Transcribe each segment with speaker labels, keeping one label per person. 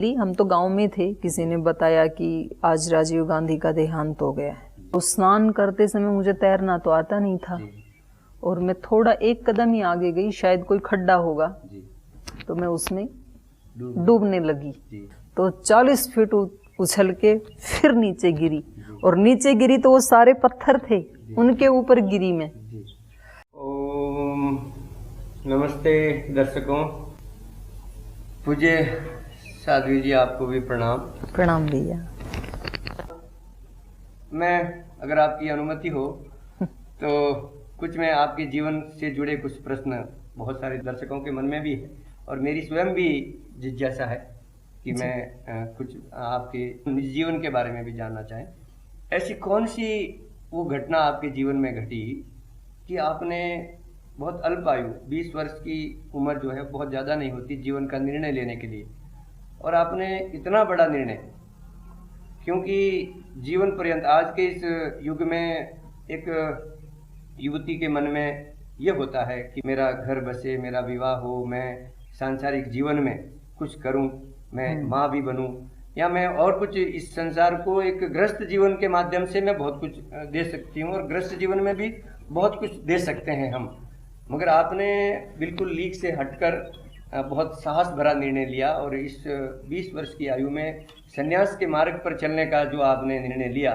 Speaker 1: हम तो गांव में थे, किसी ने बताया कि आज राजीव गांधी का देहांत हो गया है। तो स्नान करते समय मुझे तैरना तो आता नहीं था और मैं थोड़ा एक कदम ही आगे गई, शायद कोई खड्डा होगा, तो मैं उसमें डूबने लगी। तो 40 फीट उछल के फिर नीचे गिरी और नीचे गिरी तो वो सारे पत्थर थे, उनके ऊपर गिरी मैं।
Speaker 2: ओम नमस्ते दर्शकों, पूज्य साध्वी जी आपको भी प्रणाम।
Speaker 1: प्रणाम भैया।
Speaker 2: मैं अगर आपकी अनुमति हो तो कुछ मैं आपके जीवन से जुड़े कुछ प्रश्न बहुत सारे दर्शकों के मन में भी है और मेरी स्वयं भी जिज्ञासा है कि मैं कुछ आपके निज जीवन के बारे में भी जानना चाहें। ऐसी कौन सी वो घटना आपके जीवन में घटी कि आपने बहुत अल्प आयु 20 वर्ष की उम्र जो है बहुत ज़्यादा नहीं होती जीवन का निर्णय लेने के लिए, और आपने इतना बड़ा निर्णय, क्योंकि जीवन पर्यंत आज के इस युग में एक युवती के मन में यह होता है कि मेरा घर बसे, मेरा विवाह हो, मैं सांसारिक जीवन में कुछ करूं, मैं माँ भी बनूं, या मैं और कुछ इस संसार को एक ग्रस्त जीवन के माध्यम से मैं बहुत कुछ दे सकती हूँ, और ग्रस्त जीवन में भी बहुत कुछ दे सकते हैं हम। मगर आपने बिल्कुल लीक से हटकर बहुत साहस भरा निर्णय लिया और इस 20 वर्ष की आयु में संन्यास के मार्ग पर चलने का जो आपने निर्णय लिया,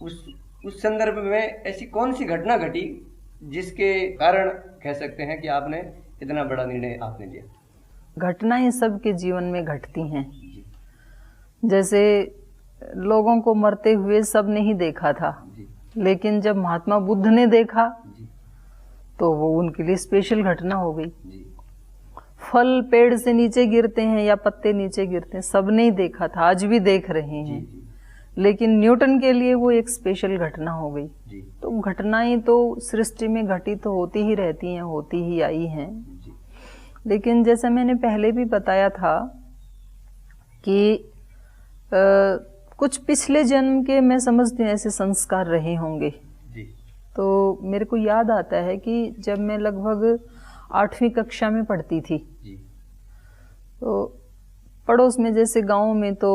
Speaker 2: उस संदर्भ में ऐसी कौन सी घटना घटी जिसके कारण कह सकते हैं कि आपने इतना बड़ा निर्णय आपने लिया?
Speaker 1: घटनाएं सबके जीवन में घटती हैं। जैसे लोगों को मरते हुए सब नहीं देखा था, लेकिन जब महात्मा बुद्ध ने देखा तो वो उनके लिए स्पेशल घटना हो गई। फल पेड़ से नीचे गिरते हैं या पत्ते नीचे गिरते हैं, सबने ही देखा था, आज भी देख रहे हैं, लेकिन न्यूटन के लिए वो एक स्पेशल घटना हो गई। तो घटनाएं तो सृष्टि में घटित तो होती ही रहती हैं, होती ही आई हैं। लेकिन जैसा मैंने पहले भी बताया था कि कुछ पिछले जन्म के मैं समझती हूँ ऐसे संस्कार रहे होंगे। तो मेरे को याद आता है कि जब मैं लगभग 8वीं कक्षा में पढ़ती थी, तो पड़ोस में जैसे गांव में तो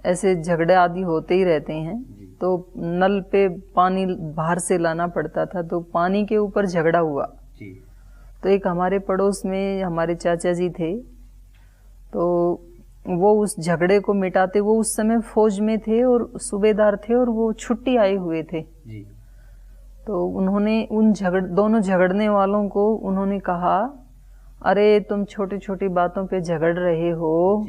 Speaker 1: ऐसे झगड़े आदि होते ही रहते हैं, तो नल पे पानी बाहर से लाना पड़ता था, तो पानी के ऊपर झगड़ा हुआ। तो एक हमारे पड़ोस में हमारे चाचा जी थे, तो वो उस झगड़े को मिटाते, वो उस समय फौज में थे और सूबेदार थे और वो छुट्टी आए हुए थे। तो उन्होंने उन दोनों झगड़ने वालों को उन्होंने कहा, अरे तुम छोटी छोटी बातों पे झगड़ रहे हो,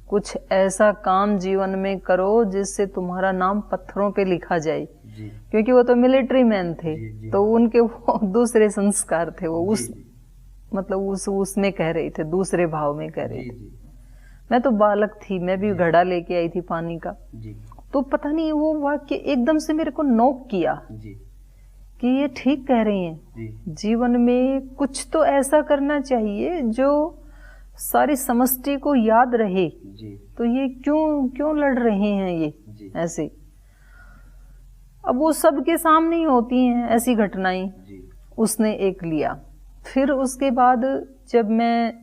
Speaker 1: कुछ ऐसा काम जीवन में करो जिससे तुम्हारा नाम पत्थरों पे लिखा जाए। क्योंकि वो तो मिलिट्री मैन थे, तो उनके वो दूसरे संस्कार थे, वो उस मतलब उसमें कह रहे थे, दूसरे भाव में कह रहे थे। मैं तो बालक थी, मैं भी घड़ा लेके आई थी पानी का, तो पता नहीं वो वाक्य एकदम से मेरे को नोक किया कि ये ठीक कह रही हैं, जीवन में कुछ तो ऐसा करना चाहिए जो सारी समष्टि को याद रहे। तो ये क्यों लड़ रहे हैं ये ऐसे? अब वो सबके सामने ही होती हैं ऐसी घटनाएं। उसने एक लिया, फिर उसके बाद जब मैं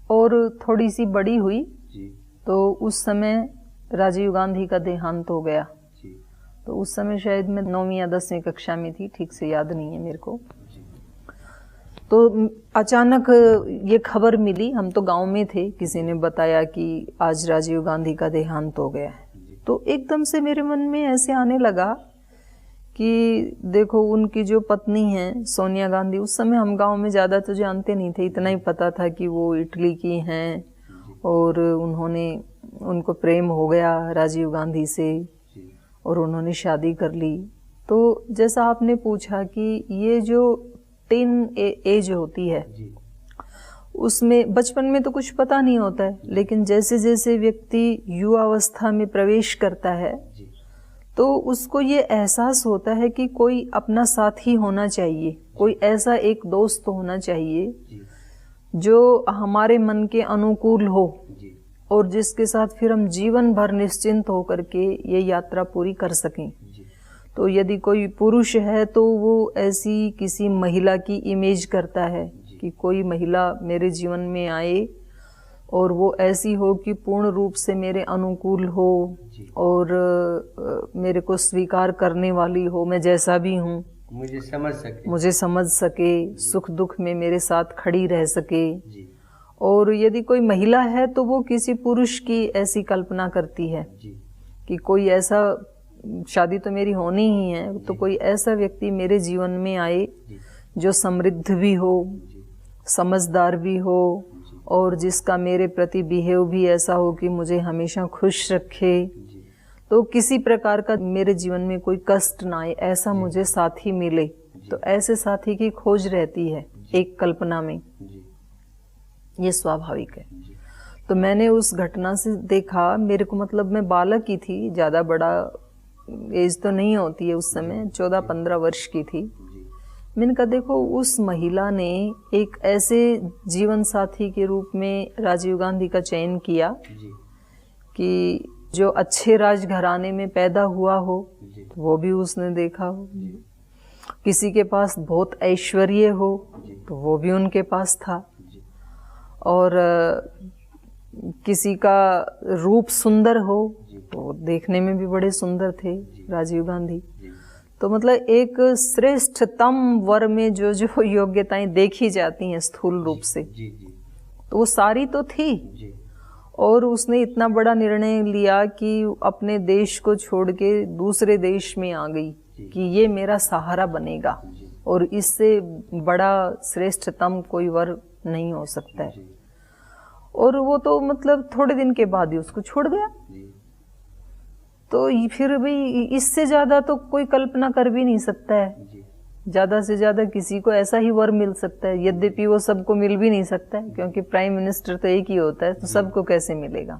Speaker 1: और थोड़ी सी बड़ी हुई तो उस समय राजीव गांधी का देहांत हो गया। तो उस समय शायद मैं 9वीं या 10वीं कक्षा में थी, ठीक से याद नहीं है मेरे को। तो अचानक ये खबर मिली, हम तो गांव में थे, किसी ने बताया कि आज राजीव गांधी का देहांत हो गया है। तो एकदम से मेरे मन में ऐसे आने लगा कि देखो उनकी जो पत्नी है सोनिया गांधी, उस समय हम गांव में ज़्यादा तो जानते नहीं थे, इतना ही पता था कि वो इटली की हैं और उनको प्रेम हो गया राजीव गांधी से और उन्होंने शादी कर ली। तो जैसा आपने पूछा कि ये जो टीन एज होती है, उसमें बचपन में तो कुछ पता नहीं होता है, लेकिन जैसे जैसे व्यक्ति युवावस्था में प्रवेश करता है तो उसको ये एहसास होता है कि कोई अपना साथी होना चाहिए, कोई ऐसा एक दोस्त होना चाहिए जो हमारे मन के अनुकूल हो और जिसके साथ फिर हम जीवन भर निश्चिंत होकर के ये यात्रा पूरी कर सकें। तो यदि कोई पुरुष है तो वो ऐसी किसी महिला की इमेज करता है कि कोई महिला मेरे जीवन में आए और वो ऐसी हो कि पूर्ण रूप से मेरे अनुकूल हो और मेरे को स्वीकार करने वाली हो, मैं जैसा भी हूँ मुझे समझ सके, सुख दुख में मेरे साथ खड़ी रह सके। और यदि कोई महिला है तो वो किसी पुरुष की ऐसी कल्पना करती है कि कोई ऐसा, शादी तो मेरी होनी ही है, तो कोई ऐसा व्यक्ति मेरे जीवन में आए जो समृद्ध भी हो, समझदार भी हो और जिसका मेरे प्रति बिहेव भी ऐसा हो कि मुझे हमेशा खुश रखे, तो किसी प्रकार का मेरे जीवन में कोई कष्ट ना आए, ऐसा मुझे साथी मिले। तो ऐसे साथी की खोज रहती है एक कल्पना में, ये स्वाभाविक है। तो मैंने उस घटना से देखा, मेरे को मतलब मैं बालक ही थी, ज़्यादा बड़ा एज तो नहीं होती है उस समय, 14-15 वर्ष की थी। मैंने कहा देखो, उस महिला ने एक ऐसे जीवन साथी के रूप में राजीव गांधी का चयन किया कि जो अच्छे राजघराने में पैदा हुआ हो, तो वो भी उसने देखा हो, किसी के पास बहुत ऐश्वर्य हो तो वो भी उनके पास था, और किसी का रूप सुंदर हो तो देखने में भी बड़े सुंदर थे राजीव गांधी। तो मतलब एक श्रेष्ठतम वर में जो जो योग्यताएं देखी जाती हैं स्थूल रूप से, तो वो सारी तो थी। और उसने इतना बड़ा निर्णय लिया कि अपने देश को छोड़ के दूसरे देश में आ गई कि ये मेरा सहारा बनेगा और इससे बड़ा श्रेष्ठतम कोई वर नहीं हो सकता है। और वो तो मतलब थोड़े दिन के बाद ही उसको छोड़ गया। तो फिर भी इससे ज्यादा तो कोई कल्पना कर भी नहीं सकता है। ज्यादा से ज्यादा किसी को ऐसा ही वर मिल सकता है, यद्यपि वो सबको मिल भी नहीं सकता है, क्योंकि प्राइम मिनिस्टर तो एक ही होता है, तो सबको कैसे मिलेगा।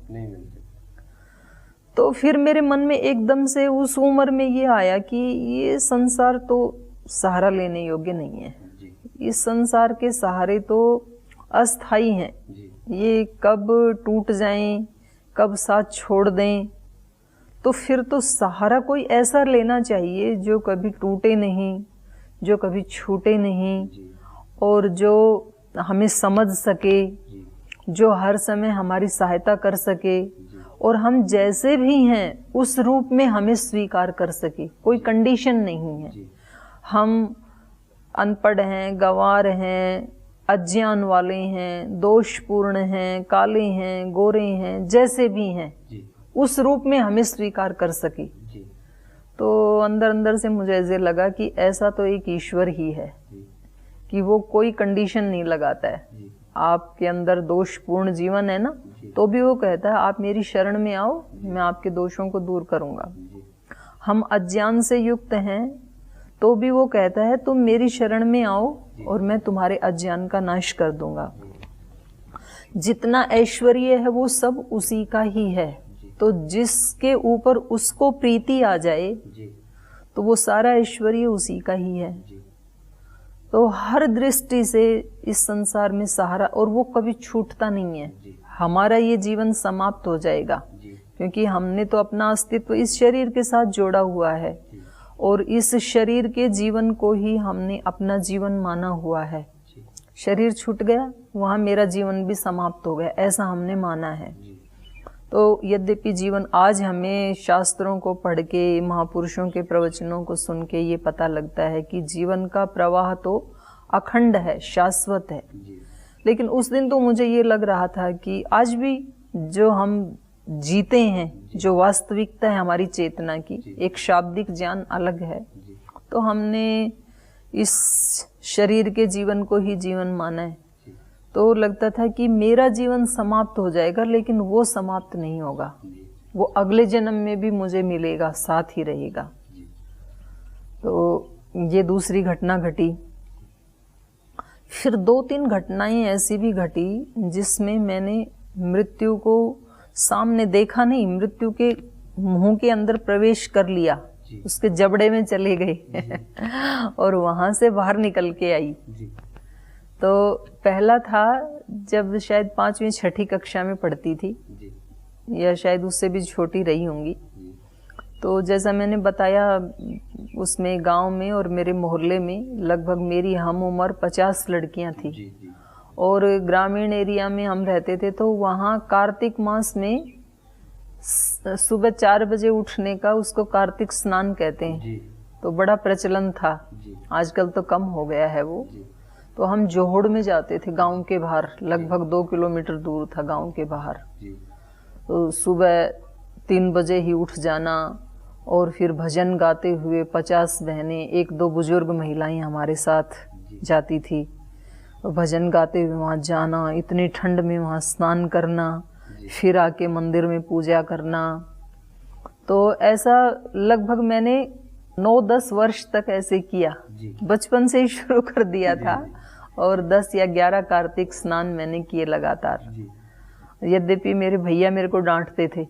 Speaker 1: तो फिर मेरे मन में एकदम से उस उम्र में ये आया कि ये संसार तो सहारा लेने योग्य नहीं है, इस संसार के सहारे तो अस्थाई हैं, ये कब टूट जाएं, कब साथ छोड़ दें। तो फिर तो सहारा कोई ऐसा लेना चाहिए जो कभी टूटे नहीं, जो कभी छूटे नहीं, और जो हमें समझ सके, जो हर समय हमारी सहायता कर सके, और हम जैसे भी हैं उस रूप में हमें स्वीकार कर सके। कोई कंडीशन नहीं है, हम अनपढ़ हैं, गंवार हैं, अज्ञान वाले हैं, दोषपूर्ण हैं, काले हैं, गोरे हैं, जैसे भी हैं उस रूप में हमें स्वीकार कर सके। तो अंदर अंदर से मुझे ऐसे लगा कि ऐसा तो एक ईश्वर ही है कि वो कोई कंडीशन नहीं लगाता है। आपके अंदर दोषपूर्ण जीवन है ना, तो भी वो कहता है आप मेरी शरण में आओ, मैं आपके दोषों को दूर करूंगा। हम अज्ञान से युक्त हैं तो भी वो कहता है तुम मेरी शरण में आओ और मैं तुम्हारे अज्ञान का नाश कर दूंगा। जितना ऐश्वर्य है वो सब उसी का ही है, तो जिसके ऊपर उसको प्रीति आ जाए तो वो सारा ऐश्वर्य उसी का ही है। तो हर दृष्टि से इस संसार में सहारा, और वो कभी छूटता नहीं है। हमारा ये जीवन समाप्त हो जाएगा क्योंकि हमने तो अपना अस्तित्व इस शरीर के साथ जोड़ा हुआ है और इस शरीर के जीवन को ही हमने अपना जीवन माना हुआ है। शरीर छूट गया, वहाँ मेरा जीवन भी समाप्त हो गया, ऐसा हमने माना है। तो यद्यपि जीवन आज हमें शास्त्रों को पढ़ के, महापुरुषों के प्रवचनों को सुन के ये पता लगता है कि जीवन का प्रवाह तो अखंड है, शाश्वत है। लेकिन उस दिन तो मुझे ये लग रहा था कि आज भी जो हम जीते हैं, जो वास्तविकता है हमारी चेतना की, एक शाब्दिक ज्ञान अलग है, तो हमने इस शरीर के जीवन को ही जीवन माना है। तो लगता था कि मेरा जीवन समाप्त हो जाएगा, लेकिन वो समाप्त नहीं होगा, वो अगले जन्म में भी मुझे मिलेगा, साथ ही रहेगा। तो ये दूसरी घटना घटी। फिर 2-3 घटनाएं ऐसी भी घटी जिसमें मैंने मृत्यु को सामने देखा नहीं, मृत्यु के मुंह के अंदर प्रवेश कर लिया, उसके जबड़े में चले गए और वहां से बाहर निकल के आई। तो पहला था जब शायद 5वीं-6ठी कक्षा में पढ़ती थी, या शायद उससे भी छोटी रही होंगी। तो जैसा मैंने बताया, उसमें गांव में और मेरे मोहल्ले में लगभग मेरी हम उम्र 50 लड़कियां थी, और ग्रामीण एरिया में हम रहते थे तो वहाँ कार्तिक मास में सुबह 4 बजे उठने का उसको कार्तिक स्नान कहते हैं
Speaker 2: जी।
Speaker 1: तो बड़ा प्रचलन था।
Speaker 2: जी।
Speaker 1: आजकल तो कम हो गया है वो।
Speaker 2: जी।
Speaker 1: तो हम जोहड़ में जाते थे, गांव के बाहर, लगभग 2 किलोमीटर दूर था गांव के बाहर।
Speaker 2: जी।
Speaker 1: तो सुबह 3 बजे ही उठ जाना और फिर भजन गाते हुए 50 बहनें, 1-2 बुजुर्ग महिलाएं हमारे साथ जाती थी। और भजन गाते हुए वहाँ जाना, इतनी ठंड में वहाँ स्नान करना, फिर आके मंदिर में पूजा करना। तो ऐसा लगभग मैंने 9-10 वर्ष तक ऐसे किया। बचपन से ही शुरू कर दिया था और 10 या 11 कार्तिक स्नान मैंने किए लगातार। यद्यपि मेरे भैया मेरे को डांटते थे,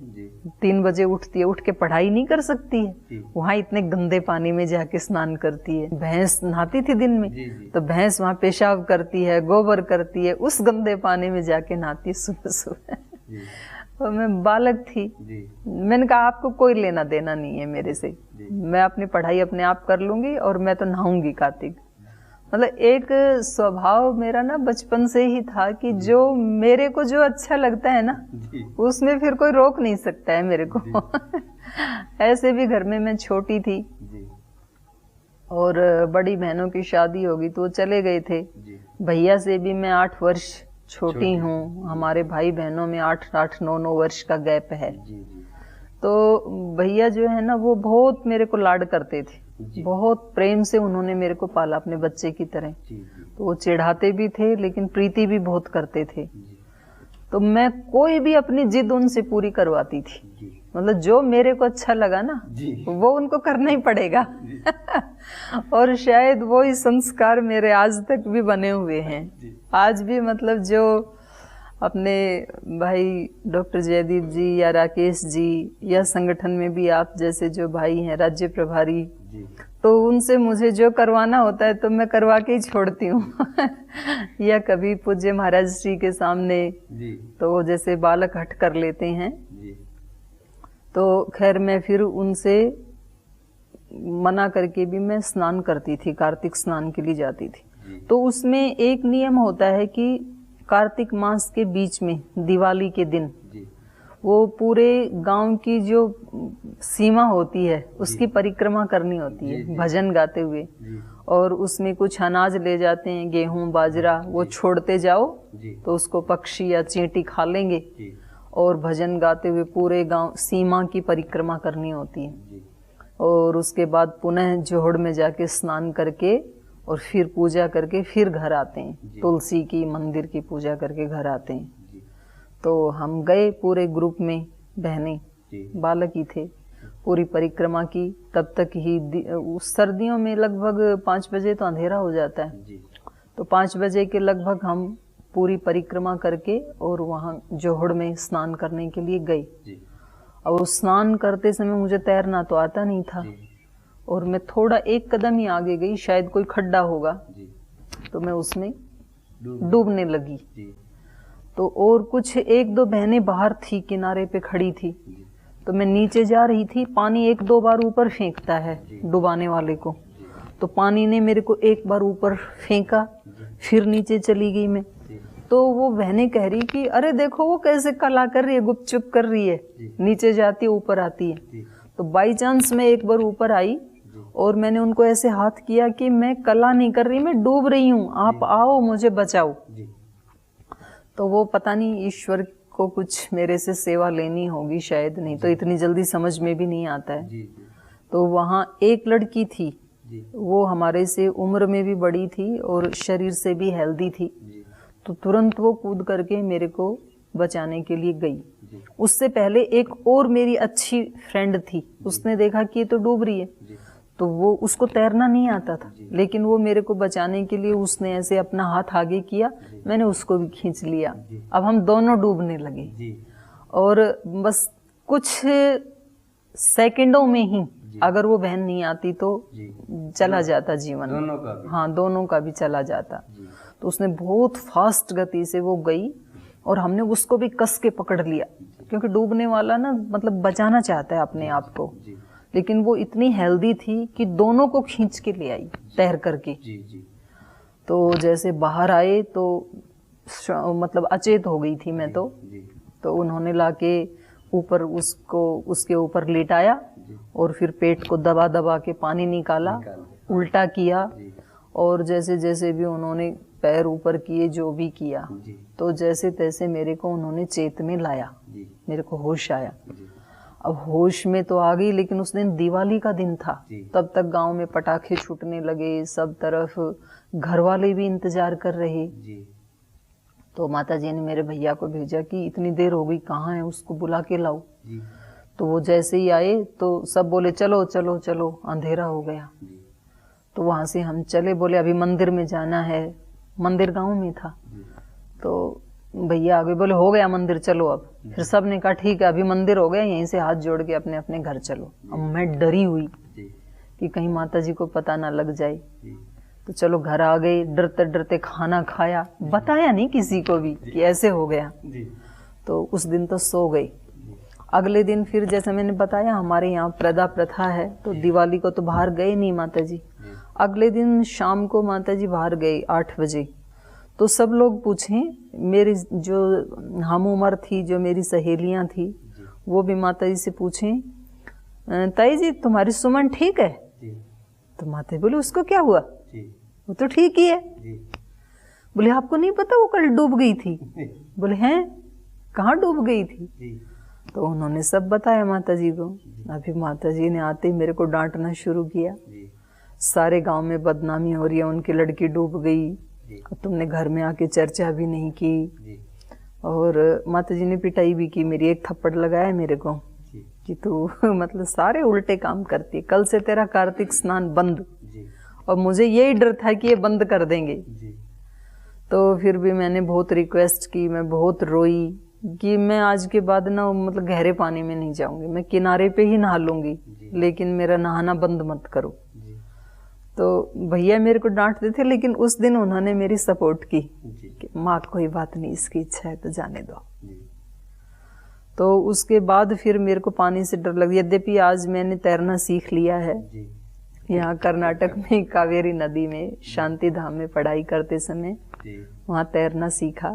Speaker 1: 3 बजे उठती है, उठ के पढ़ाई नहीं कर सकती है, वहाँ इतने गंदे पानी में जाके स्नान करती है। भैंस नहाती थी दिन में, तो भैंस वहाँ पेशाब करती है, गोबर करती है, उस गंदे पानी में जाके नहाती है सुबह सुबह। और मैं बालक थी, मैंने कहा आपको कोई लेना देना नहीं है मेरे से, मैं अपनी पढ़ाई अपने आप कर लूंगी और मैं तो नहाऊंगी कार्तिक। मतलब एक स्वभाव मेरा ना बचपन से ही था कि जो मेरे को जो अच्छा लगता है ना उसमें फिर कोई रोक नहीं सकता है मेरे को। ऐसे भी घर में मैं छोटी थी और बड़ी बहनों की शादी होगी तो वो चले गए थे। भैया से भी मैं 8 वर्ष छोटी हूँ, हमारे भाई बहनों में 8-8, 9-9 वर्ष का गैप है। तो भैया जो है ना वो बहुत मेरे को लाड करते थे, बहुत प्रेम से उन्होंने मेरे को पाला अपने बच्चे की तरह। तो वो चिढ़ाते भी थे लेकिन प्रीति भी बहुत करते थे। तो मैं कोई भी अपनी जिद उनसे पूरी करवाती थी, मतलब जो मेरे को अच्छा लगा ना वो उनको करना ही पड़ेगा। और शायद वो ही संस्कार मेरे आज तक भी बने हुए हैं। आज भी मतलब जो अपने भाई डॉक्टर जयदीप जी या राकेश जी या संगठन में भी आप जैसे जो भाई हैं राज्य प्रभारी, तो उनसे मुझे जो करवाना होता है तो मैं करवा के ही छोड़ती हूँ। या कभी पूज्य महाराज श्री के सामने तो वो जैसे बालक हट कर लेते हैं, तो खैर मैं फिर उनसे मना करके भी मैं स्नान करती थी, कार्तिक स्नान के लिए जाती थी। तो उसमें एक नियम होता है कि कार्तिक मास के बीच में दिवाली के दिन वो पूरे गांव की जो सीमा होती है उसकी परिक्रमा करनी होती है भजन गाते हुए, और उसमें कुछ अनाज ले जाते हैं, गेहूं बाजरा, वो छोड़ते जाओ तो उसको पक्षी या चींटी खा लेंगे, और भजन गाते हुए पूरे गांव सीमा की परिक्रमा करनी होती है। और उसके बाद पुनः जोहड़ में जाके स्नान करके और फिर पूजा करके फिर घर आते हैं, तुलसी की मंदिर की पूजा करके घर आते हैं। तो हम गए पूरे ग्रुप में, बहनें, बालक ही थे, पूरी परिक्रमा की। तब तक ही उस सर्दियों में लगभग 5 बजे तो अंधेरा हो जाता है, तो 5 बजे के लगभग हम पूरी परिक्रमा करके और वहाँ जोहड़ में स्नान करने के लिए गए। और स्नान करते समय मुझे तैरना तो आता नहीं था और मैं थोड़ा एक कदम ही आगे गई, शायद कोई खड्डा होगा, तो मैं उसमें डूबने लगी। तो और कुछ 1-2 बहनें बाहर थी, किनारे पे खड़ी थी, तो मैं नीचे जा रही थी। पानी 1-2 बार ऊपर फेंकता है डुबाने वाले को, तो पानी ने मेरे को एक बार ऊपर फेंका, फिर नीचे चली गई मैं। तो वो बहनें कह रही कि अरे देखो वो कैसे कला कर रही है, गुपचुप कर रही है, नीचे जाती है ऊपर आती है। तो बाई चांस मैं एक बार ऊपर आई और मैंने उनको ऐसे हाथ किया कि मैं कला नहीं कर रही, मैं डूब रही हूँ, आप आओ मुझे बचाओ। तो वो पता नहीं ईश्वर को कुछ मेरे से सेवा लेनी होगी शायद, नहीं तो इतनी जल्दी समझ में भी नहीं आता है। तो वहाँ एक लड़की थी, वो हमारे से उम्र में भी बड़ी थी और शरीर से भी हेल्दी थी, तो तुरंत वो कूद करके मेरे को बचाने के लिए गई। उससे पहले एक और मेरी अच्छी फ्रेंड थी, उसने देखा कि ये तो डूब रही है, तो वो उसको तैरना नहीं आता था, लेकिन वो मेरे को बचाने के लिए उसने ऐसे अपना हाथ आगे किया, मैंने उसको भी खींच लिया। अब हम दोनों डूबने लगे और बस कुछ सेकंडों में ही अगर वो बहन नहीं आती तो चला जाता जीवन,
Speaker 2: दोनों का भी।
Speaker 1: हाँ दोनों का भी चला जाता। तो उसने बहुत फास्ट गति से वो गई और हमने उसको भी कस के पकड़ लिया, क्योंकि डूबने वाला ना मतलब बचाना चाहता है अपने आप को, लेकिन वो इतनी हेल्दी थी कि दोनों को खींच के ले आई तैर करके। तो जैसे बाहर आए तो मतलब अचेत हो गई थी मैं तो उन्होंने लाके ऊपर उसके ऊपर लेटाया और फिर पेट को दबा दबा के पानी निकाला, उल्टा किया और जैसे जैसे भी उन्होंने पैर ऊपर किए, जो भी किया, तो जैसे तैसे मेरे को उन्होंने चेत में लाया, मेरे को होश आया। अब होश में तो आ गई, लेकिन उस दिन दिवाली का दिन था, तब तक गांव में पटाखे छूटने लगे, सब तरफ घर वाले भी इंतजार कर रहे। तो माता जी ने मेरे भैया को भेजा कि इतनी देर हो गई, कहाँ है, उसको बुला के लाओ। तो वो जैसे ही आए तो सब बोले चलो चलो चलो, अंधेरा हो गया। तो वहां से हम चले, बोले अभी मंदिर में जाना है, मंदिर गांव में था। तो भैया आगे बोले हो गया मंदिर, चलो अब। फिर सब ने कहा ठीक है, अभी मंदिर हो गया, यहीं से हाथ जोड़ के अपने अपने घर चलो। अब मैं डरी हुई कि कहीं माता जी को पता ना लग जाए। तो चलो घर आ गए, डरते डरते खाना खाया, बताया नहीं किसी को भी कि ऐसे हो गया। तो उस दिन तो सो गई। अगले दिन फिर जैसे मैंने बताया हमारे यहाँ प्रथा है, तो दिवाली को तो बाहर गए नहीं माता जी। अगले दिन शाम को माता जी बाहर गए 8 बजे। तो सब लोग पूछें, मेरी जो हम उम्र थी, जो मेरी सहेलियां थी, वो भी माता जी से पूछें ताई जी तुम्हारी सुमन ठीक है? तो माता जी बोले उसको क्या हुआ, वो तो ठीक ही है। बोले आपको नहीं पता वो कल डूब गई थी? बोले हैं, कहाँ डूब गई थी? तो उन्होंने सब बताया माता जी को। अभी माता जी ने आते ही मेरे को डांटना शुरू किया, सारे गांव में बदनामी हो रही है, उनकी लड़की डूब गई, तुमने घर में आके चर्चा भी नहीं की। और माता जी ने पिटाई भी की, मेरी एक थप्पड़ लगाया मेरे को कि तू मतलब सारे उल्टे काम करती है, कल से तेरा कार्तिक स्नान बंद। और मुझे यही डर था कि ये बंद कर देंगे। तो फिर भी मैंने बहुत रिक्वेस्ट की, मैं बहुत रोई कि मैं आज के बाद ना मतलब गहरे पानी में नहीं जाऊंगी, मैं किनारे पे ही नहा लूंगी, लेकिन मेरा नहाना बंद मत करो। तो भैया मेरे को डांटते थे, लेकिन उस दिन उन्होंने मेरी सपोर्ट की कि माँ कोई बात नहीं, इसकी इच्छा है तो जाने दो। तो उसके बाद फिर मेरे को पानी से डर लग, यद्यपि आज मैंने तैरना सीख लिया है। यहाँ कर्नाटक में कावेरी नदी में शांति धाम में पढ़ाई करते समय वहाँ तैरना सीखा।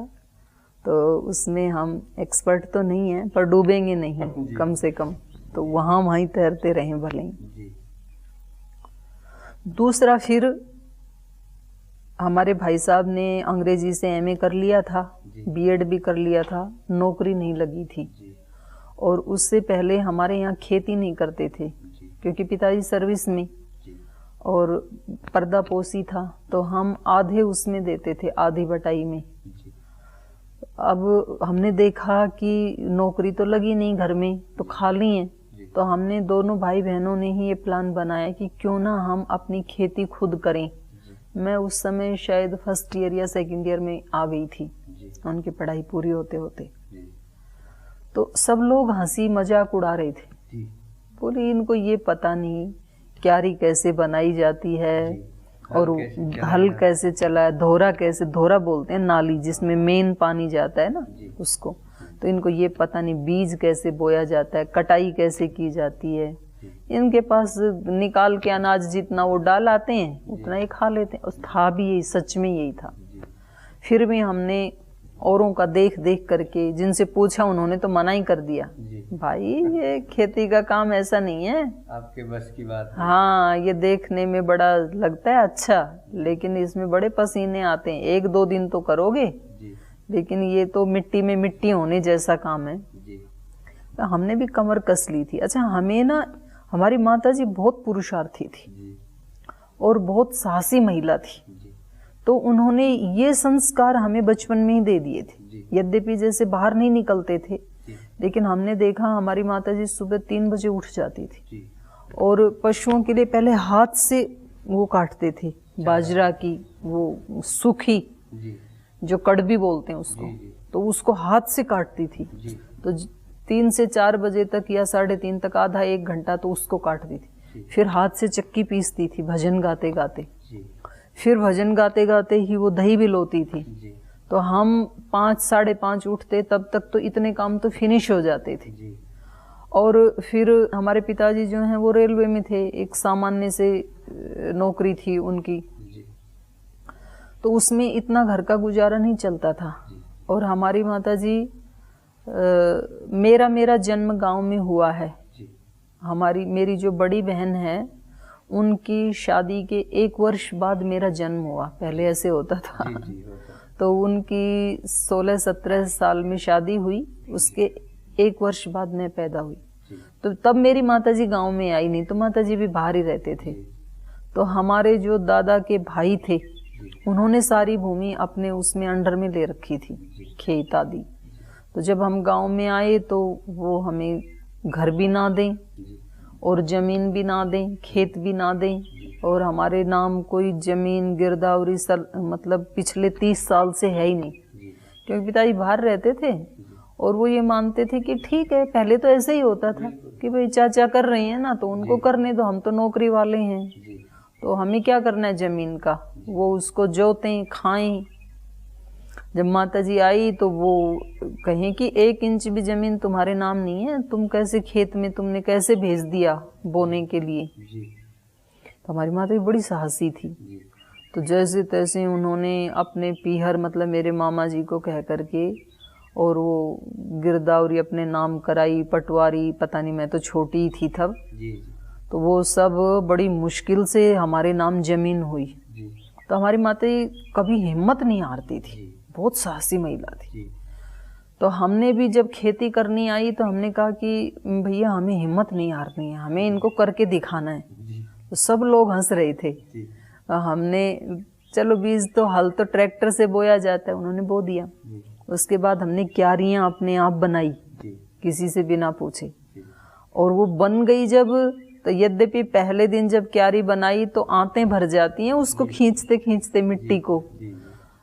Speaker 1: तो उसमें हम एक्सपर्ट तो नहीं है, पर डूबेंगे नहीं कम से कम, तो वहीं तैरते रहे भले ही। दूसरा, फिर हमारे भाई साहब ने अंग्रेजी से एमए कर लिया था, बीएड भी कर लिया था, नौकरी नहीं लगी थी। और उससे पहले हमारे यहाँ खेती नहीं करते थे, क्योंकि पिताजी सर्विस में, और पर्दा पोसी था, तो हम आधे उसमें देते थे, आधी बटाई में। अब हमने देखा कि नौकरी तो लगी नहीं, घर में तो खाली है, तो हमने दोनों भाई बहनों ने ही ये प्लान बनाया कि क्यों ना हम अपनी खेती खुद करें। मैं उस समय शायद फर्स्ट ईयर या सेकंड ईयर में आ गई थी, उनकी पढ़ाई पूरी होते होते। तो सब लोग हंसी मजाक उड़ा रहे थे, बोले इनको ये पता नहीं क्यारी कैसे बनाई जाती है, और हल कैसे चला है, धोरा कैसे, धोरा बोलते हैं नाली जिसमें मेन पानी जाता है ना उसको, तो इनको ये पता नहीं बीज कैसे बोया जाता है, कटाई कैसे की जाती है। इनके पास निकाल के अनाज जितना वो डाल आते हैं उतना ही खा लेते हैं। था भी यही, सच में यही था। फिर भी हमने औरों का देख देख करके, जिनसे पूछा उन्होंने तो मना ही कर दिया, भाई ये खेती का काम ऐसा नहीं है,
Speaker 2: आपके बस की बात है।
Speaker 1: हाँ, ये देखने में बड़ा लगता है अच्छा, लेकिन इसमें बड़े पसीने आते हैं, 1-2 दिन तो करोगे, लेकिन ये तो मिट्टी में मिट्टी होने जैसा काम है। तो हमने भी कमर कस ली थी। अच्छा, हमें ना हमारी माता जी बहुत पुरुषार्थी थी और बहुत साहसी महिला थी, तो उन्होंने ये संस्कार हमें बचपन में ही दे दिए थे। यद्यपि जैसे बाहर नहीं निकलते थे, लेकिन हमने देखा हमारी माता जी सुबह 3 बजे उठ जाती थी और पशुओं के लिए पहले हाथ से वो काटते थे, बाजरा की वो सूखी जो कड़बी बोलते हैं उसको, तो उसको हाथ से काटती थी। तो 3 से 4 बजे तक या 3:30 तक आधा 1 घंटा तो उसको काटती थी। फिर हाथ से चक्की पीसती थी भजन गाते गाते, फिर भजन गाते गाते ही वो दही भी लोती थी। तो हम 5, 5:30 उठते, तब तक तो इतने काम तो फिनिश हो जाते थे। और फिर हमारे पिताजी जो हैं वो रेलवे में थे, एक सामान्य से नौकरी थी उनकी। तो उसमें इतना घर का गुजारा नहीं चलता था। और हमारी माता जी, मेरा जन्म गांव में हुआ है। मेरी जो बड़ी बहन है उनकी शादी के 1 वर्ष बाद मेरा जन्म हुआ। पहले ऐसे होता था। तो उनकी 16-17 साल में शादी हुई, उसके 1 वर्ष बाद मैं पैदा हुई। तो तब मेरी माताजी गांव में आई नहीं, तो माताजी भी बाहर ही रहते थे। तो हमारे जो दादा के भाई थे उन्होंने सारी भूमि अपने उसमें अंडर में ले रखी थी, खेत आदि। तो जब हम गांव में आए तो वो हमें घर भी ना दें और जमीन भी ना दें, खेत भी ना दें, और हमारे नाम कोई जमीन गिरदावरी मतलब पिछले 30 साल से है ही नहीं, क्योंकि पिताजी बाहर रहते थे। और वो ये मानते थे कि ठीक है, पहले तो ऐसे ही होता था कि भाई चाचा कर रही हैं ना तो उनको करने दो, हम तो नौकरी वाले हैं, तो हमें क्या करना है जमीन का, वो उसको जोतें खाएं। जब माताजी आई तो वो कहें कि 1 इंच भी जमीन तुम्हारे नाम नहीं है, तुम कैसे खेत में तुमने कैसे भेज दिया बोने के लिए। तो हमारी माता बड़ी साहसी थी। तो जैसे तैसे उन्होंने अपने पीहर मतलब मेरे मामा जी को कह करके और वो गिरदावरी अपने नाम कराई, पटवारी, पता नहीं, मैं तो छोटी ही थी तब। तो वो सब बड़ी मुश्किल से हमारे नाम जमीन हुई। तो हमारी माता कभी हिम्मत नहीं हारती थी, बहुत साहसी महिला थी। तो हमने भी जब खेती करनी आई तो हमने कहा कि भैया हमें हिम्मत नहीं हारनी है, हमें इनको करके दिखाना है। तो सब लोग हंस रहे थे। हमने चलो बीज तो हल तो ट्रैक्टर से बोया जाता है, उन्होंने बो दिया। उसके बाद हमने क्यारियां अपने आप बनाई किसी से बिना पूछे, और वो बन गई जब, तो यद्यपि पहले दिन जब क्यारी बनाई तो आंतें भर जाती हैं उसको खींचते खींचते मिट्टी को।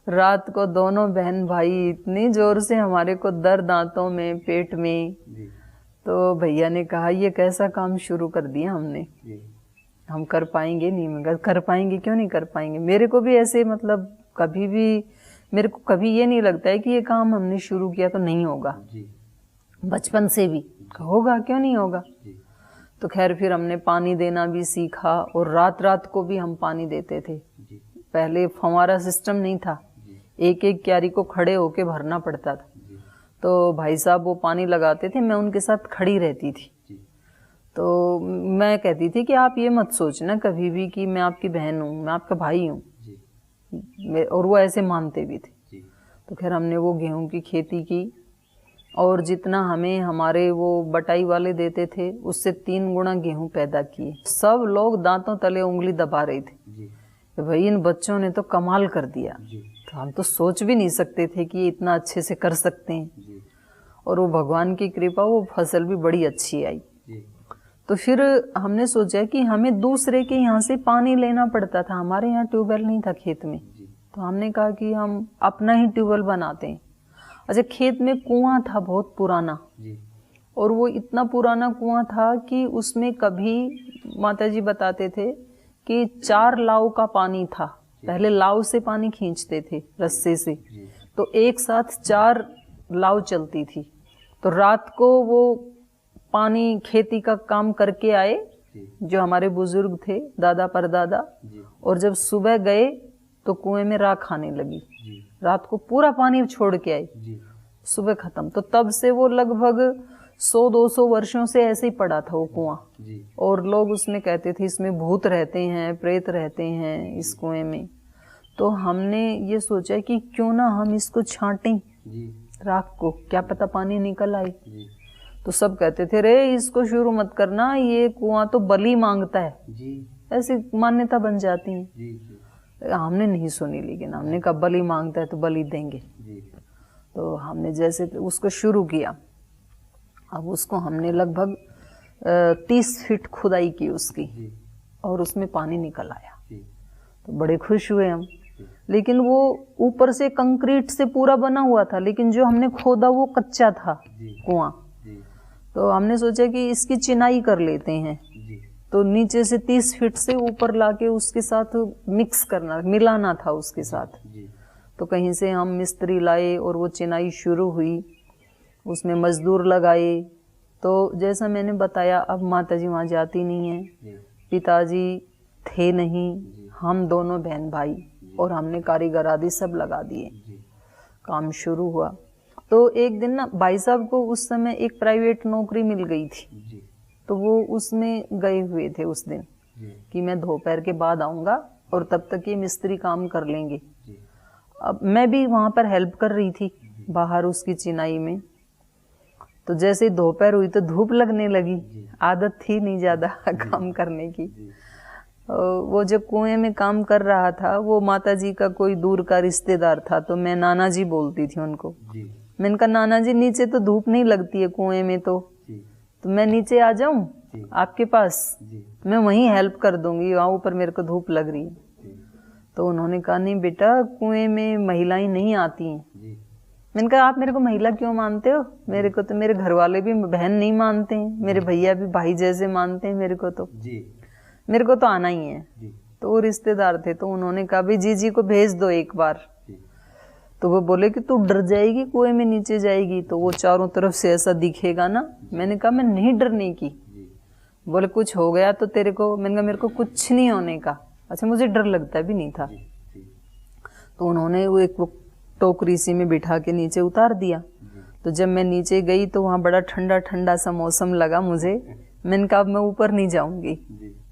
Speaker 1: रात को दोनों बहन भाई इतनी जोर से हमारे को दर्द आंतों में, पेट में। तो भैया ने कहा ये कैसा काम शुरू कर दिया हमने, हम कर पाएंगे नहीं। मगर कर पाएंगे, क्यों नहीं कर पाएंगे। मेरे को भी ऐसे मतलब कभी भी मेरे को कभी ये नहीं लगता है कि ये काम हमने शुरू किया तो नहीं होगा, बचपन से भी होगा, क्यों नहीं होगा। तो खैर फिर हमने पानी देना भी सीखा, और रात रात को भी हम पानी देते थे। पहले फंवारा सिस्टम नहीं था, एक एक क्यारी को खड़े होके भरना पड़ता था। तो भाई साहब वो पानी लगाते थे, मैं उनके साथ खड़ी रहती थी। तो मैं कहती थी कि आप ये मत सोचना कभी भी कि मैं आपकी बहन हूँ, मैं आपका भाई हूँ, और वो ऐसे मानते भी थे। तो खैर हमने वो गेहूं की खेती की, और जितना हमें हमारे वो बटाई वाले देते थे उससे 3 गुना गेहूं पैदा किए। सब लोग दांतों तले उंगली दबा रहे थे कि भाई इन बच्चों ने तो कमाल कर दिया। तो हम तो सोच भी नहीं सकते थे कि ये इतना अच्छे से कर सकते हैं। और वो भगवान की कृपा, वो फसल भी बड़ी अच्छी आई। तो फिर हमने सोचा कि हमें दूसरे के यहाँ से पानी लेना पड़ता था, हमारे यहाँ ट्यूबवेल नहीं था खेत में। तो हमने कहा कि हम अपना ही ट्यूबवेल बनाते हैं। अच्छा, खेत में कुआं था बहुत पुराना, और वो इतना पुराना कुआं था कि उसमें कभी माताजी बताते थे कि 4 लाव का पानी था। पहले लाव से पानी खींचते थे रस्से से, तो एक साथ 4 लाव चलती थी। तो रात को वो पानी खेती का काम करके आए जो हमारे बुजुर्ग थे, दादा परदादा, और जब सुबह गए तो कुएं में राख आने लगी। रात को पूरा पानी छोड़ के आए, सुबह खत्म। तो तब से वो लगभग 100-200 वर्षों से ऐसे ही पड़ा था वो कुआं। और लोग उसमें कहते थे इसमें भूत रहते हैं, प्रेत रहते हैं इस कुएं में। तो हमने ये सोचा कि क्यों ना हम इसको छांटें राख को, क्या पता पानी निकल आए। तो सब कहते थे रे इसको शुरू मत करना, ये कुआं तो बलि मांगता है, ऐसी मान्यता बन जाती है। हमने नहीं सुनी, लेकिन हमने कहा बलि मांगता है तो बलि देंगे। तो हमने जैसे उसको शुरू किया। अब उसको हमने लगभग 30 फीट खुदाई की उसकी, और उसमें पानी निकल आया। तो बड़े खुश हुए हम। लेकिन वो ऊपर से कंक्रीट से पूरा बना हुआ था, लेकिन जो हमने खोदा वो कच्चा था कुआं। तो हमने सोचा कि इसकी चिनाई कर लेते हैं। तो नीचे से 30 फीट से ऊपर लाके उसके साथ मिक्स करना, मिलाना था उसके साथ। तो कहीं से हम मिस्त्री लाए और वो चिनाई शुरू हुई, उसमें मजदूर लगाए। तो जैसा मैंने बताया, अब माताजी वहाँ जाती नहीं है, पिताजी थे नहीं, हम दोनों बहन भाई और हमने कारीगर आदि सब लगा दिए।
Speaker 2: जी।
Speaker 1: काम शुरू हुआ। तो एक दिन ना भाई साहब को उस समय एक प्राइवेट नौकरी मिल गई थी,
Speaker 2: जी।
Speaker 1: तो वो उसमें गए हुए थे उस दिन
Speaker 2: जी।
Speaker 1: कि मैं दोपहर के बाद आऊँगा और तब तक ये मिस्त्री काम कर लेंगे।
Speaker 2: जी।
Speaker 1: अब मैं भी वहाँ पर हेल्प कर रही थी बाहर उसकी चिनाई में। तो जैसे ही दोपहर हुई तो धूप लगने लगी, आदत थी नहीं ज़्यादा काम करने की। वो जब कुएं में काम कर रहा था, वो माता जी का कोई दूर का रिश्तेदार था, तो मैं नाना जी बोलती थी उनको। मैंने कहा नाना जी नीचे तो धूप नहीं लगती है कुएं में, तो मैं नीचे आ जाऊं आपके पास, मैं वहीं हेल्प कर दूंगी, वहाँ ऊपर मेरे को धूप लग रही है। तो उन्होंने कहा नहीं बेटा, कुएं में महिलाएं नहीं आती हैं। मैंने कहा आप मेरे को महिला क्यों मानते हो? मेरे को तो मेरे घर वाले भी बहन नहीं मानते हैं, मेरे भैया भी भाई जैसे मानते हैं मेरे को, तो मेरे को तो आना ही है। तो वो रिश्तेदार थे, तो उन्होंने कहा भाई जी को भेज दो एक बार। तो वो बोले कि तू डर जाएगी, कुएं में नीचे जाएगी तो वो चारों तरफ से ऐसा दिखेगा ना। मैंने कहा मैं नहीं डरने की। बोले कुछ हो गया तो तेरे को? मैंने कहा मेरे को कुछ नहीं होने का। अच्छा, मुझे डर लगता भी नहीं था। तो उन्होंने वो एक टोकरी सी में बिठा के नीचे उतार दिया। तो जब मैं नीचे गई तो वहाँ बड़ा ठंडा ठंडा सा मौसम लगा मुझे। मैंने कहा मैं ऊपर नहीं जाऊंगी,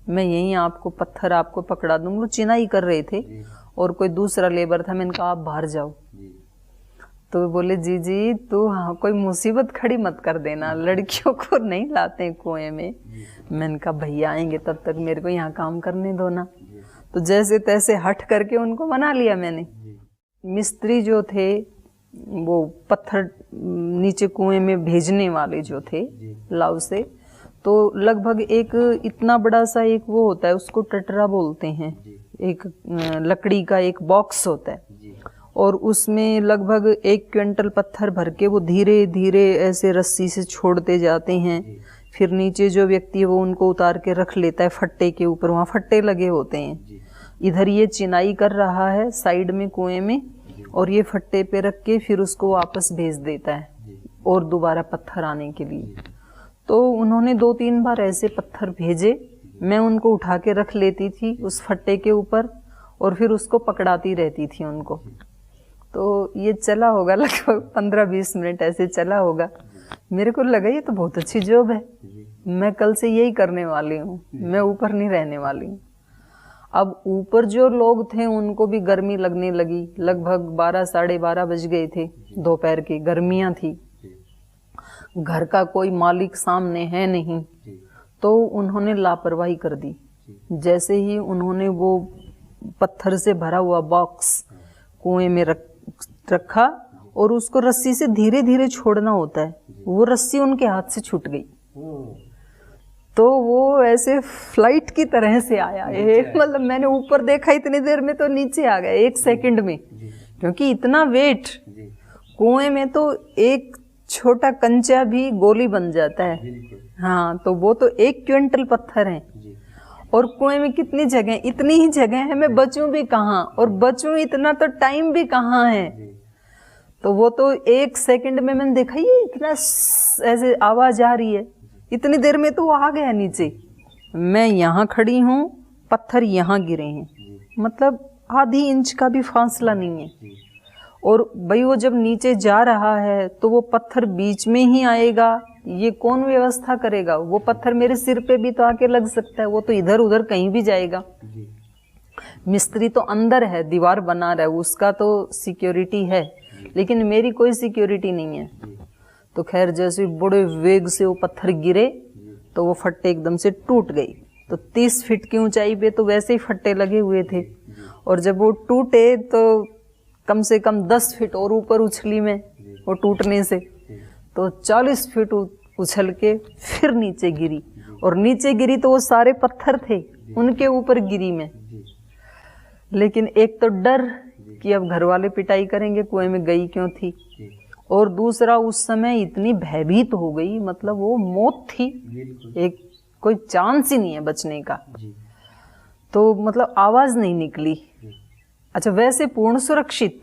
Speaker 1: मैं यहीं आपको पत्थर आपको पकड़ा दूंगी। वो चिनाई कर रहे थे और कोई दूसरा लेबर था। मैंने कहा आप बाहर जाओ। तो बोले जी तू हाँ कोई मुसीबत खड़ी मत कर देना, लड़कियों को नहीं लाते हैं कुएं में। मैंने कहा भैया आएंगे तब तक मेरे को यहाँ काम करने दो ना। तो जैसे तैसे हट करके उनको मना लिया मैंने। मिस्त्री जो थे वो पत्थर नीचे कुएं में भेजने वाले जो थे लाव से, तो लगभग एक इतना बड़ा सा एक वो होता है, उसको टटरा बोलते हैं, एक लकड़ी का एक बॉक्स होता है और उसमें लगभग 1 क्विंटल पत्थर भर के वो धीरे धीरे ऐसे रस्सी से छोड़ते जाते हैं। फिर नीचे जो व्यक्ति है वो उनको उतार के रख लेता है फट्टे के ऊपर, वहाँ फट्टे लगे होते हैं। इधर ये चिनाई कर रहा है साइड में कुएं में और ये फट्टे पे रख के फिर उसको वापस भेज देता है और दोबारा पत्थर आने के लिए। तो उन्होंने 2-3 बार ऐसे पत्थर भेजे, मैं उनको उठा के रख लेती थी उस फट्टे के ऊपर और फिर उसको पकड़ाती रहती थी उनको। तो ये चला होगा लगभग 15-20 मिनट ऐसे चला होगा। मेरे को लगा ये तो बहुत अच्छी जॉब है, मैं कल से यही करने वाली हूँ, मैं ऊपर नहीं रहने वाली हूँ। अब ऊपर जो लोग थे उनको भी गर्मी लगने लगी। लगभग 12-12:30 बज गए थे दोपहर के, गर्मियाँ थी, घर का कोई मालिक सामने है नहीं। तो उन्होंने लापरवाही कर दी। जैसे ही उन्होंने वो पत्थर से भरा हुआ बॉक्स कुएं में रखा और उसको रस्सी से धीरे धीरे छोड़ना होता है, वो रस्सी उनके हाथ से छूट गई। तो वो ऐसे फ्लाइट की तरह से आया, मतलब मैंने ऊपर देखा इतनी देर में तो नीचे आ गया 1 सेकंड में, क्योंकि इतना वेट कुएं में तो एक छोटा कंचा भी गोली बन जाता है। हाँ, तो वो तो 1 क्विंटल पत्थर है और कुएं में कितनी जगह, इतनी ही जगह है, मैं बचूं भी कहाँ और बचूं इतना तो टाइम भी कहाँ है। तो वो तो 1 सेकंड में मैंने देखा ये इतना ऐसे आवाज आ रही है, इतनी देर में तो वो आ गया नीचे। मैं यहाँ खड़ी हूँ, पत्थर यहाँ गिरे हैं, मतलब आधी इंच का भी फासला नहीं है। और भाई वो जब नीचे जा रहा है तो वो पत्थर बीच में ही आएगा, ये कौन व्यवस्था करेगा? वो पत्थर मेरे सिर पे भी तो आके लग सकता है, वो तो इधर उधर कहीं भी जाएगा। मिस्त्री तो अंदर है, दीवार बना रहा है, उसका तो सिक्योरिटी है, लेकिन मेरी कोई सिक्योरिटी नहीं है। तो खैर जैसे बड़े वेग से वो पत्थर गिरे तो वो फट्टे एकदम से टूट गई। तो 30 फीट की ऊंचाई पे तो वैसे ही फट्टे लगे हुए थे और जब वो टूटे तो कम से कम 10 फीट और ऊपर उछली मैं वो टूटने से, तो 40 फीट उछल के फिर नीचे गिरी और नीचे गिरी तो वो सारे पत्थर थे उनके ऊपर गिरी मैं। लेकिन एक तो डर कि अब घर वाले पिटाई करेंगे, कुएं में गई क्यों थी, और दूसरा उस समय इतनी भयभीत हो गई, मतलब वो मौत थी, एक कोई चांस ही नहीं है बचने का। तो मतलब आवाज नहीं निकली। अच्छा, वैसे पूर्ण सुरक्षित,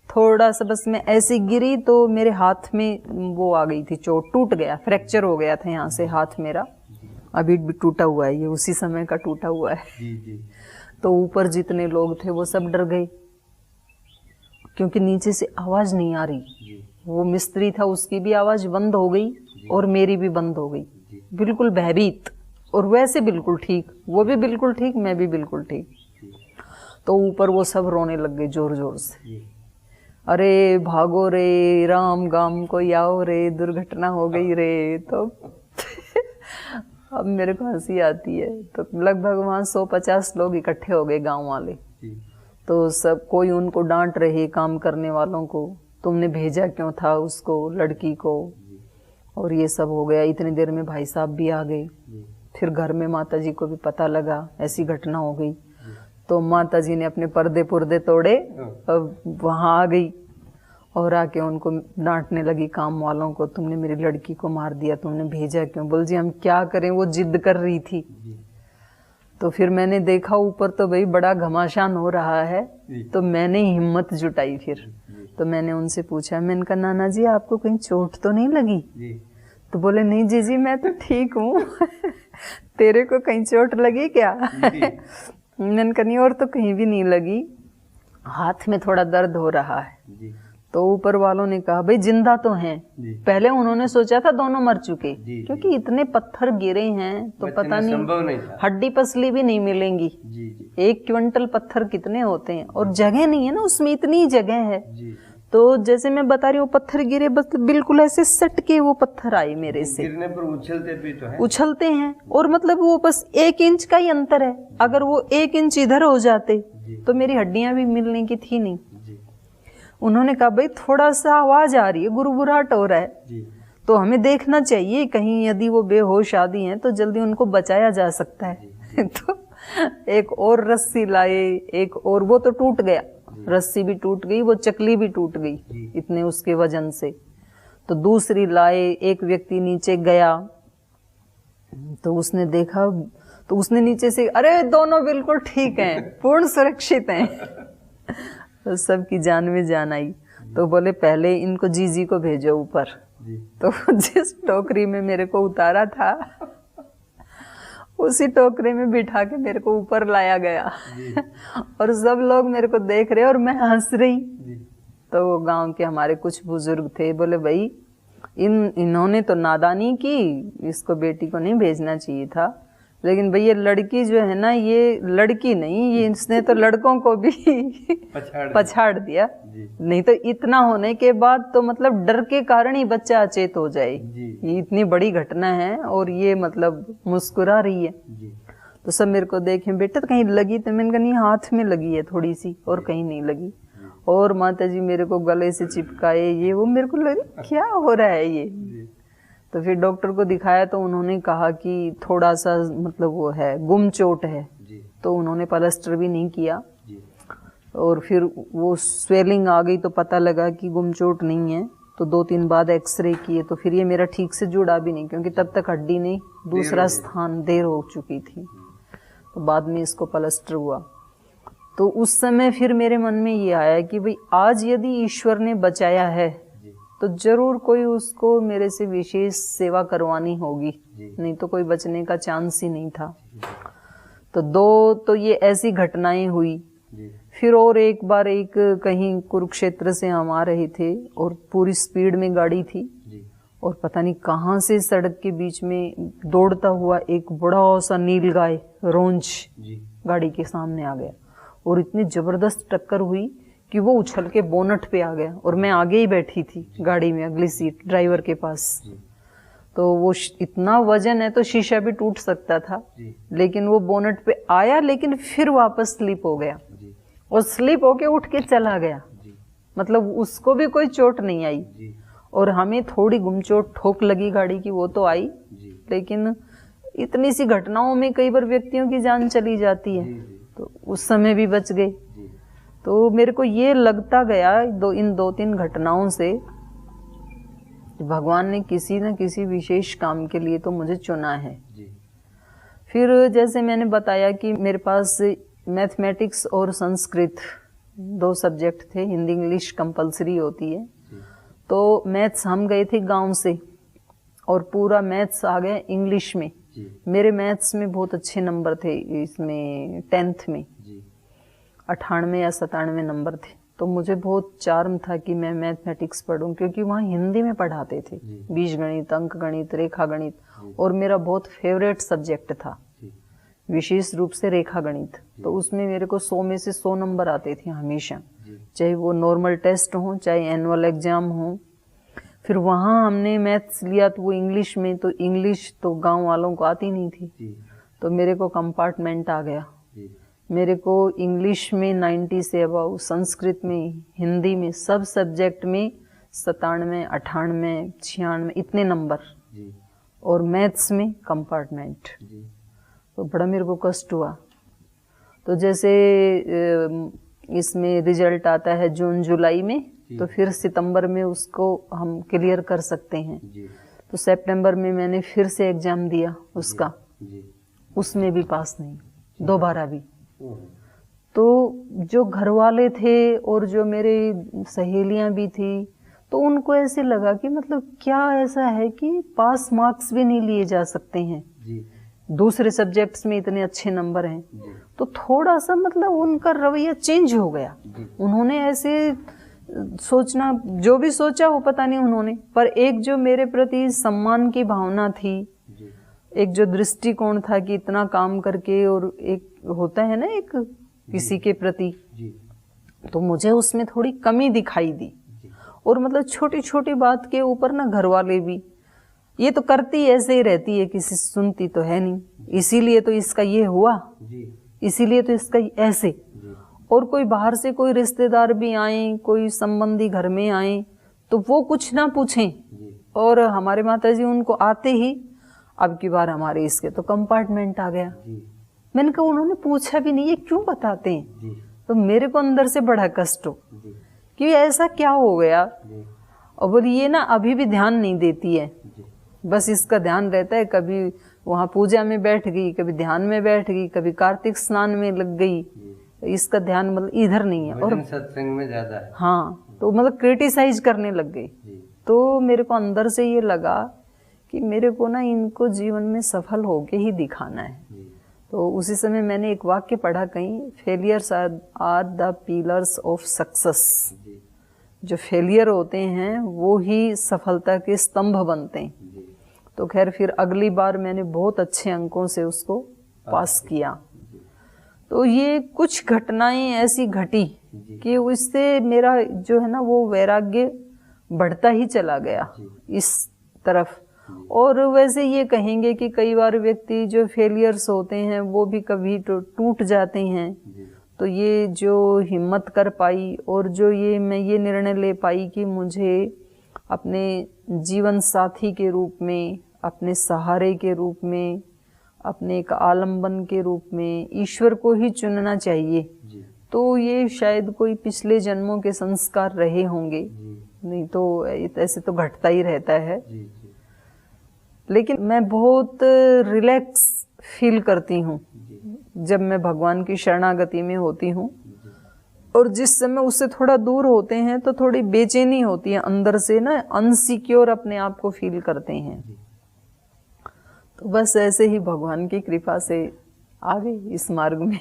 Speaker 1: थोड़ा सा बस मैं ऐसे गिरी तो मेरे हाथ में वो आ गई थी चोट, टूट गया, फ्रैक्चर हो गया था यहाँ से हाथ मेरा, अभी भी टूटा हुआ है, ये उसी समय का टूटा हुआ है। तो ऊपर जितने लोग थे वो सब डर गए, क्योंकि नीचे से आवाज नहीं आ रही।
Speaker 2: जी।
Speaker 1: वो मिस्त्री था, उसकी भी आवाज बंद हो गई और मेरी भी बंद हो गई। बिल्कुल भयभीत, और वैसे बिल्कुल ठीक, वो भी बिल्कुल ठीक, मैं भी बिल्कुल ठीक। तो ऊपर वो सब रोने लग गए जोर जोर से, अरे भागो रे, राम गाम को आओ रे, दुर्घटना हो गई रे। तो अब मेरे को हंसी आती है। तो लगभग वहाँ 150 लोग इकट्ठे हो गए, गांव वाले। तो सब कोई उनको डांट रहे, काम करने वालों को, तुमने भेजा क्यों था उसको, लड़की को, और ये सब हो गया। इतनी देर में भाई साहब भी आ गए। फिर घर में माता जी को भी पता लगा ऐसी घटना हो गई। तो माता जी ने अपने पर्दे पुर्दे तोड़े, अब वहाँ आ गई और आके उनको डांटने लगी काम वालों को, तुमने मेरी लड़की को मार दिया, तुमने भेजा क्यों। बोल जी हम क्या करें, वो जिद कर रही थी। तो फिर मैंने देखा ऊपर तो भाई बड़ा घमासान हो रहा है, तो मैंने हिम्मत जुटाई। फिर तो मैंने उनसे पूछा, मैंने कहा नाना जी आपको कहीं चोट तो नहीं लगी? तो बोले नहीं जीजी मैं तो ठीक हूँ। तेरे को कहीं चोट लगी क्या? मैंने कहा नहीं, और तो कहीं भी नहीं लगी, हाथ में थोड़ा दर्द हो रहा है। तो ऊपर वालों ने कहा भाई जिंदा तो हैं। पहले उन्होंने सोचा था दोनों मर चुके, क्योंकि इतने पत्थर गिरे हैं तो पता नहीं हड्डी पसली भी नहीं मिलेंगी। 1 क्विंटल पत्थर कितने होते हैं, और जगह नहीं है ना उसमें, इतनी जगह है। तो जैसे मैं बता रही हूँ पत्थर गिरे, बस बिल्कुल ऐसे सट के वो पत्थर आए मेरे से।
Speaker 2: गिरने पर उछलते भी तो हैं।
Speaker 1: उछलते हैं, और मतलब वो बस 1 इंच का ही अंतर है। अगर वो 1 इंच इधर हो जाते तो मेरी हड्डियां भी मिलने की थी नहीं। उन्होंने कहा भाई थोड़ा सा आवाज आ रही है, गुरगुराहट हो रहा है, तो हमें देखना चाहिए कहीं यदि वो बेहोश आदि हैं तो जल्दी उनको बचाया जा सकता है। तो एक और रस्सी लाए, एक और, वो तो टूट गया, रस्सी भी टूट गई, वो चकली भी टूट गई इतने उसके वजन से। तो दूसरी लाए, एक व्यक्ति नीचे गया तो उसने देखा, तो उसने नीचे से, अरे दोनों बिल्कुल ठीक हैं, पूर्ण सुरक्षित हैं। तो सबकी जान में जान आई। तो बोले पहले इनको जीजी को भेजो ऊपर। तो जिस टोकरी में मेरे को उतारा था उसी टोकरी में बिठा के मेरे को ऊपर लाया गया। और सब लोग मेरे को देख रहे और मैं हंस रही। तो वो गांव के हमारे कुछ बुजुर्ग थे, बोले भाई इन्होंने तो नादानी की, इसको बेटी को नहीं भेजना चाहिए था, लेकिन भाई ये लड़की जो है ना, ये लड़की नहीं, ये इसने तो लड़कों को भी पछाड़ दिया। नहीं तो इतना होने के बाद तो मतलब डर के कारण ही बच्चा अचेत हो जाए। ये इतनी बड़ी घटना है और ये मतलब मुस्कुरा रही है। तो सब मेरे को देखें, बेटा तो कहीं लगी? तो मैंने कहा नहीं, हाथ में लगी है थोड़ी सी, और कहीं नहीं लगी। और माता जी मेरे को गले से चिपकाए, ये वो, मेरे को लगा क्या हो रहा है ये। तो फिर डॉक्टर को दिखाया तो उन्होंने कहा कि थोड़ा सा मतलब वो है, गुम चोट है। तो उन्होंने प्लास्टर भी नहीं किया। और फिर वो स्वेलिंग आ गई तो पता लगा कि गुम चोट नहीं है। तो 2-3 बाद एक्सरे किए तो फिर ये मेरा ठीक से जुड़ा भी नहीं, क्योंकि तब तक हड्डी ने दूसरा स्थान देर हो चुकी थी। तो बाद में इसको प्लास्टर हुआ। तो उस समय फिर मेरे मन में ये आया कि भाई आज यदि ईश्वर ने बचाया है तो जरूर कोई उसको मेरे से विशेष सेवा करवानी होगी, नहीं तो कोई बचने का चांस ही नहीं था। तो 2 तो ये ऐसी घटनाएं हुई। फिर और एक बार एक कहीं कुरुक्षेत्र से हम आ रहे थे और पूरी स्पीड में गाड़ी थी, और पता नहीं कहाँ से सड़क के बीच में दौड़ता हुआ एक बड़ा सा नीलगाय रोंच गाड़ी के सामने आ गया, और इतनी जबरदस्त टक्कर हुई कि वो उछल के बोनट पे आ गया, और मैं आगे ही बैठी थी गाड़ी में, अगली सीट ड्राइवर के पास। तो वो इतना वजन है तो शीशा भी टूट सकता था, लेकिन वो बोनट पे आया, लेकिन फिर वापस स्लिप हो गया, और स्लिप होके उठ के चला गया। मतलब उसको भी कोई चोट नहीं आई, और हमें थोड़ी गुमचोट ठोक लगी गाड़ी की, वो तो आई, लेकिन इतनी सी घटनाओं में कई बार व्यक्तियों की जान चली जाती है। तो उस समय भी बच गए। तो मेरे को ये लगता गया इन 2-3 घटनाओं से भगवान ने किसी न किसी विशेष काम के लिए तो मुझे चुना है। फिर जैसे मैंने बताया कि मेरे पास मैथमेटिक्स और संस्कृत 2 सब्जेक्ट थे, हिंदी इंग्लिश कंपलसरी होती है। तो मैथ्स हम गए थे गांव से, और पूरा मैथ्स आ गया इंग्लिश में। मेरे मैथ्स में बहुत अच्छे नंबर थे इसमें 10th में, 98 या 97 नंबर थे। तो मुझे बहुत चार्म था कि मैं मैथमेटिक्स पढूं, क्योंकि वहाँ हिंदी में पढ़ाते थे, बीजगणित, अंक गणित, रेखा गणित, और मेरा बहुत फेवरेट सब्जेक्ट था विशेष रूप से रेखा गणित। तो उसमें मेरे को 100 में से 100 नंबर आते थे हमेशा, चाहे वो नॉर्मल टेस्ट हो चाहे एनुअल एग्जाम हो। फिर वहाँ हमने मैथ्स लिया तो वो इंग्लिश में, तो इंग्लिश तो गांव वालों को आती नहीं थी, तो मेरे को कंपार्टमेंट आ गया। मेरे को इंग्लिश में 90 से अबाउ, संस्कृत में, हिंदी में, सब सब्जेक्ट में 97, 98, 96 इतने नंबर, और मैथ्स में कंपार्टमेंट। तो बड़ा मेरे को कष्ट हुआ। तो जैसे इसमें रिजल्ट आता है जून जुलाई में, तो फिर सितंबर में उसको हम क्लियर कर सकते हैं। तो सितंबर में मैंने फिर से एग्जाम दिया उसका, उसमें भी पास नहीं, दोबारा भी। तो जो घर वाले थे और जो मेरे सहेलियां भी थी, तो उनको ऐसे लगा कि मतलब क्या ऐसा है कि पास मार्क्स भी नहीं लिए जा सकते हैं, दूसरे सब्जेक्ट्स में इतने अच्छे नंबर हैं। तो थोड़ा सा मतलब उनका रवैया चेंज हो गया। उन्होंने ऐसे सोचना, जो भी सोचा वो पता नहीं उन्होंने, पर एक जो मेरे प्रति सम्मान की भावना थी, एक जो दृष्टिकोण था कि इतना काम करके, और एक होता है ना एक किसी के प्रति, तो मुझे उसमें थोड़ी कमी दिखाई दी। और मतलब छोटी छोटी बात के ऊपर ना घर वाले भी, ये तो करती ऐसे ही रहती है, किसी सुनती तो है नहीं, इसीलिए तो इसका ये हुआ, इसीलिए तो इसका ऐसे। और कोई बाहर से कोई रिश्तेदार भी आए, कोई संबंधी घर में आए, तो वो कुछ ना पूछें, और हमारे माताजी उनको आते ही अब की बार हमारे इसके तो कंपार्टमेंट आ गया। मैंने कहा उन्होंने पूछा भी नहीं, ये क्यों बताते हैं? तो मेरे को अंदर से बड़ा कष्ट हो कि ऐसा क्या हो गया। और बोली ये ना अभी भी ध्यान नहीं देती है, बस इसका ध्यान रहता है कभी वहाँ पूजा में बैठ गई, कभी ध्यान में बैठ गई, कभी कार्तिक स्नान में लग गई, इसका ध्यान मतलब इधर नहीं है, और
Speaker 2: सत्संग में ज्यादा है। हाँ,
Speaker 1: तो मतलब क्रिटिसाइज करने लग गई। तो मेरे को अंदर से ये लगा कि मेरे को ना इनको जीवन में सफल होके ही दिखाना है। तो उसी समय मैंने एक वाक्य पढ़ा कहीं, failures are the pillars of success. जो फेलियर होते हैं वो ही सफलता के स्तंभ बनते हैं। तो खैर फिर अगली बार मैंने बहुत अच्छे अंकों से उसको पास किया। तो ये कुछ घटनाएं ऐसी घटी कि उससे मेरा जो है ना वो वैराग्य बढ़ता ही चला गया इस तरफ। और वैसे ये कहेंगे कि कई बार व्यक्ति जो फेलियर्स होते हैं वो भी कभी तो टूट जाते हैं। तो ये जो हिम्मत कर पाई और जो मैं ये निर्णय ले पाई कि मुझे अपने जीवन साथी के रूप में, अपने सहारे के रूप में, अपने एक आलम्बन के रूप में ईश्वर को ही चुनना चाहिए। तो ये शायद कोई पिछले जन्मों के संस्कार रहे होंगे, नहीं तो ऐसे तो घटता ही रहता है। लेकिन मैं बहुत रिलैक्स फील करती हूँ जब मैं भगवान की शरणागति में होती हूँ। और जिस समय उससे थोड़ा दूर होते हैं तो थोड़ी बेचैनी होती है अंदर से ना, अनसिक्योर अपने आप को फील करते हैं। तो बस ऐसे ही भगवान की कृपा से आ गई इस मार्ग में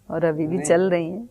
Speaker 1: और अभी भी चल रही हैं।